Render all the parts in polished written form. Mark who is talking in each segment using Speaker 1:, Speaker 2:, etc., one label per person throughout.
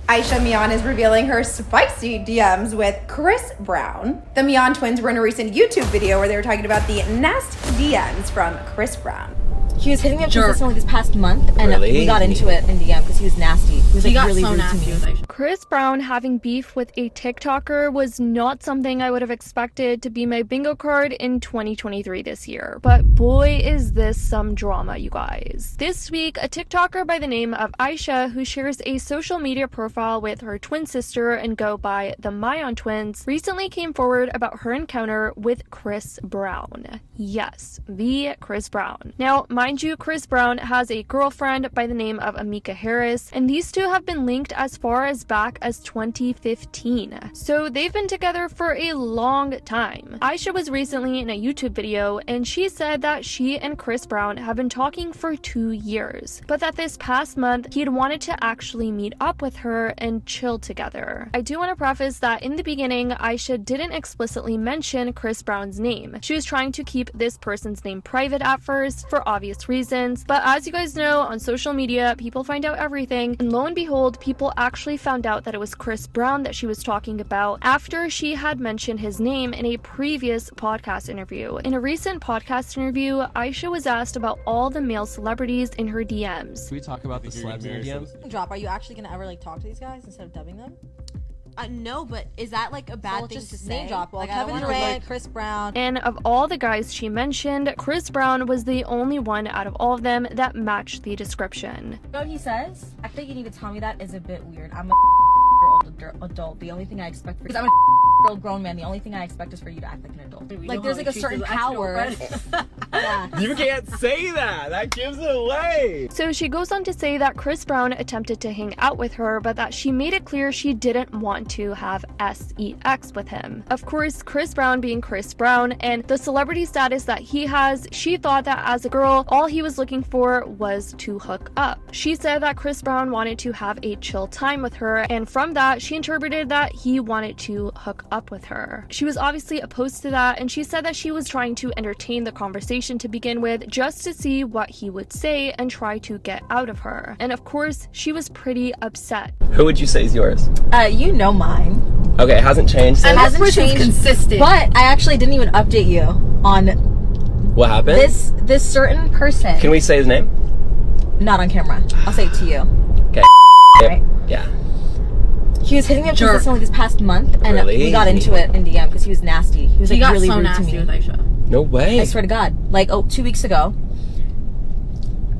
Speaker 1: Aisha Mian is revealing her spicy DMs with Chris Brown. The Mian twins were in a recent YouTube video where they were talking about the nasty DMs from Chris Brown.
Speaker 2: He was hitting me up consistently this past month, and we got into it in DM because he was nasty. He was like really rude to me.
Speaker 3: Chris Brown having beef with a TikToker was not something I would have expected to be my bingo card in 2023 this year. But boy, is this some drama, you guys. This week, a TikToker by the name of Aisha, who shares a social media profile with her twin sister and go by the Mian twins, recently came forward about her encounter with Chris Brown. Yes, the Chris Brown. Now, mind you, Chris Brown has a girlfriend by the name of Amika Harris, and these two have been linked as far as back as 2015. So they've been together for a long time. Aisha was recently in a YouTube video, and she said that she and Chris Brown have been talking for 2 years, but that this past month he'd wanted to actually meet up with her and chill together. I do want to preface that in the beginning, Aisha didn't explicitly mention Chris Brown's name. She was trying to keep this person's name private at first for obvious reasons, but as you guys know, on social media, people find out everything, and lo and behold, people actually found out that it was Chris Brown that she was talking about after she had mentioned his name in a previous podcast interview. In a recent podcast interview, Aisha was asked about all the male celebrities in her DMs.
Speaker 4: Can we talk about the celebs in your DMs?
Speaker 2: Drop. Are you actually gonna ever like talk to these guys instead of dubbing them?
Speaker 5: No, but is that like a bad thing to say?
Speaker 2: Name drop. Well,
Speaker 5: like,
Speaker 2: Kevin Durant, Chris Brown.
Speaker 3: And of all the guys she mentioned, Chris Brown was the only one out of all of them that matched the description.
Speaker 2: You know what he says? I think you need to tell me that is a bit weird. I'm a old adult. The only thing I expect because I'm a grown man. The only thing I expect is for you to act like an adult. Like there's like a certain power.
Speaker 4: Yeah. You can't say that. That gives it away.
Speaker 3: So she goes on to say that Chris Brown attempted to hang out with her, but that she made it clear she didn't want to have sex with him. Of course, Chris Brown being Chris Brown and the celebrity status that he has, she thought that as a girl, all he was looking for was to hook up. She said that Chris Brown wanted to have a chill time with her, and from that, she interpreted that he wanted to hook up with her. She was obviously opposed to that, and she said that she was trying to entertain the conversation to begin with just to see what he would say and try to get out of her. And of course, she was pretty upset.
Speaker 4: Who would you say is yours?
Speaker 2: You know mine.
Speaker 4: Okay, it hasn't changed since.
Speaker 2: It hasn't changed. Consistent. But I actually didn't even update you on
Speaker 4: what happened.
Speaker 2: This certain person.
Speaker 4: Can we say his name?
Speaker 2: Not on camera. I'll say it to you.
Speaker 4: Okay.
Speaker 2: Right?
Speaker 4: Yeah.
Speaker 2: He was hitting me up consistently this past month, and we got into it in DM because he was nasty. He was like really rude to me.
Speaker 5: With Aisha.
Speaker 4: No way.
Speaker 2: I swear to God. Like 2 weeks ago.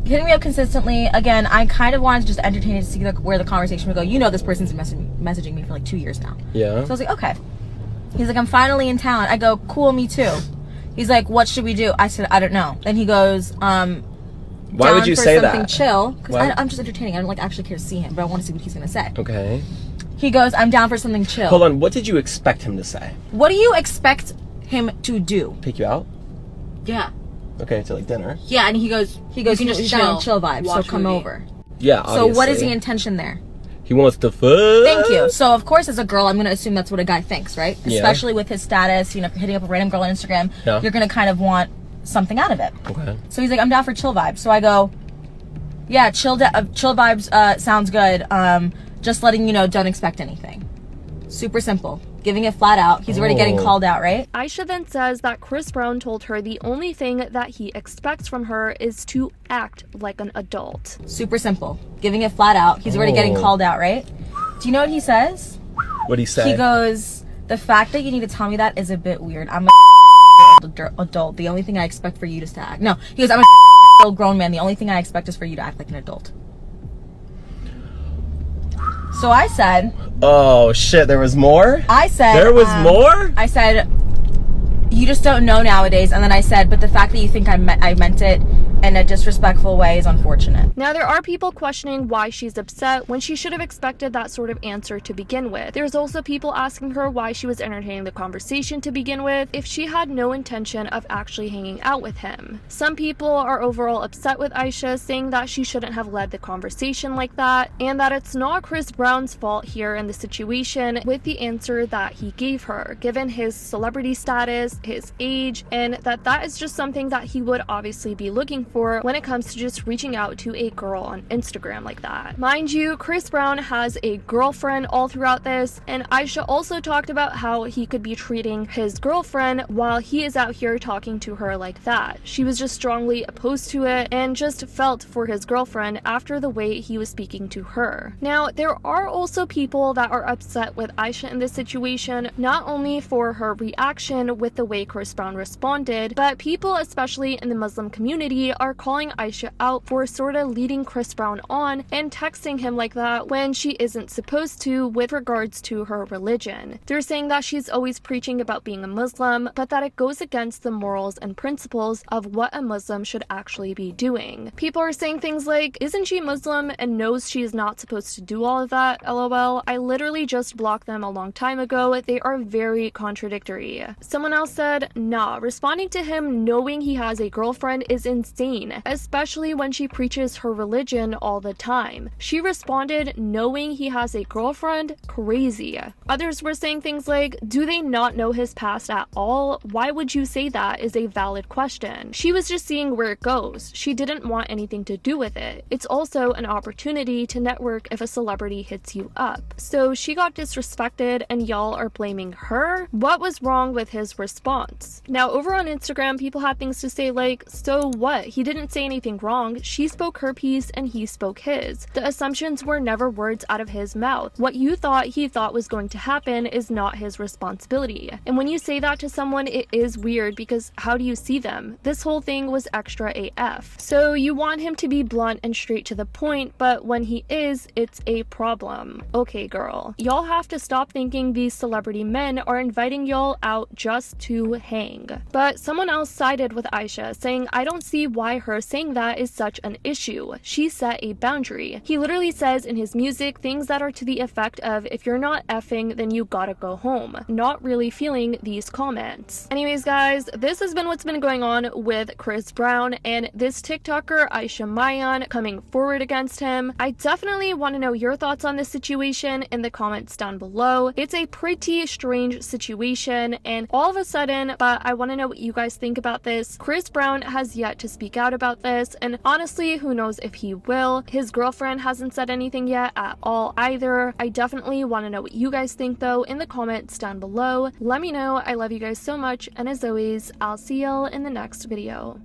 Speaker 2: Hitting me up consistently. Again, I kind of wanted to just entertain it to see where the conversation would go. You know this person's been messaging me for like 2 years now.
Speaker 4: Yeah.
Speaker 2: So I was like, okay. He's like, I'm finally in town. I go, cool, me too. He's like, what should we do? I said, I don't know. Then he goes,
Speaker 4: why would you say that?
Speaker 2: Something chill. Because I'm just entertaining. I don't like actually care to see him, but I want to see what he's going to say.
Speaker 4: Okay.
Speaker 2: He goes, I'm down for something chill.
Speaker 4: Hold on, what did you expect him to say?
Speaker 2: What do you expect him to do?
Speaker 4: Take you out?
Speaker 5: Yeah.
Speaker 4: Okay, to like dinner?
Speaker 5: Yeah, and he goes,
Speaker 2: you can just chill vibes, so come over.
Speaker 4: Yeah, obviously.
Speaker 2: So what is the intention there?
Speaker 4: He wants to fuck.
Speaker 2: Thank you. So of course, as a girl, I'm going to assume that's what a guy thinks, right?
Speaker 4: Yeah.
Speaker 2: Especially with his status, you know, hitting up a random girl on Instagram, you're going to kind of want something out of it.
Speaker 4: Okay.
Speaker 2: So he's like, I'm down for chill vibes. So I go, yeah, chill vibes sounds good. Just letting you know, don't expect anything. Super simple. Giving it flat out. He's already getting called out, right?
Speaker 3: Aisha then says that Chris Brown told her the only thing that he expects from her is to act like an adult.
Speaker 2: Super simple. Giving it flat out. He's already getting called out, right? Do you know what he says?
Speaker 4: What'd he say?
Speaker 2: He goes, the fact that you need to tell me that is a bit weird. I'm a adult. The only thing I expect for you is to act. No, he goes, I'm a grown man. The only thing I expect is for you to act like an adult. So I said,
Speaker 4: oh shit, there was more?
Speaker 2: I said,
Speaker 4: there was more?
Speaker 2: I said, you just don't know nowadays. And then I said, but the fact that you think I meant it in a disrespectful way is unfortunate.
Speaker 3: Now, there are people questioning why she's upset when she should have expected that sort of answer to begin with. There's also people asking her why she was entertaining the conversation to begin with if she had no intention of actually hanging out with him. Some people are overall upset with Aisha, saying that she shouldn't have led the conversation like that, and that it's not Chris Brown's fault here in the situation with the answer that he gave her, given his celebrity status, his age, and that is just something that he would obviously be looking for when it comes to just reaching out to a girl on Instagram like that. Mind you, Chris Brown has a girlfriend all throughout this, and Aisha also talked about how he could be treating his girlfriend while he is out here talking to her like that. She was just strongly opposed to it and just felt for his girlfriend after the way he was speaking to her. Now, there are also people that are upset with Aisha in this situation, not only for her reaction with the way Chris Brown responded, but people, especially in the Muslim community, are calling Aisha out for sort of leading Chris Brown on and texting him like that when she isn't supposed to with regards to her religion. They're saying that she's always preaching about being a Muslim, but that it goes against the morals and principles of what a Muslim should actually be doing. People are saying things like, isn't she Muslim and knows she is not supposed to do all of that? LOL. I literally just blocked them a long time ago. They are very contradictory. Someone else said, nah, responding to him knowing he has a girlfriend is insane, especially when she preaches her religion all the time. She responded knowing he has a girlfriend? Crazy. Others were saying things like, do they not know his past at all? Why would you say that is a valid question? She was just seeing where it goes. She didn't want anything to do with it. It's also an opportunity to network if a celebrity hits you up. So she got disrespected and y'all are blaming her? What was wrong with his response? Now over on Instagram, people had things to say like, so what? He didn't say anything wrong. She spoke her piece and he spoke his. The assumptions were never words out of his mouth. What you thought he thought was going to happen is not his responsibility. And when you say that to someone, it is weird because how do you see them? This whole thing was extra AF. So you want him to be blunt and straight to the point, but when he is, it's a problem. Okay, girl. Y'all have to stop thinking these celebrity men are inviting y'all out just to hang. But someone else sided with Aisha, saying, I don't see why her saying that is such an issue. She set a boundary. He literally says in his music things that are to the effect of, if you're not effing, then you gotta go home. Not really feeling these comments. Anyways, guys, this has been what's been going on with Chris Brown and this TikToker Aisha Mian coming forward against him. I definitely want to know your thoughts on this situation in the comments down below. It's a pretty strange situation and all of a sudden, but I want to know what you guys think about this. Chris Brown has yet to speak out about this, and honestly, who knows if he will. His girlfriend hasn't said anything yet at all either. I definitely want to know what you guys think though in the comments down below. Let me know. I love you guys so much, and as always, I'll see y'all in the next video.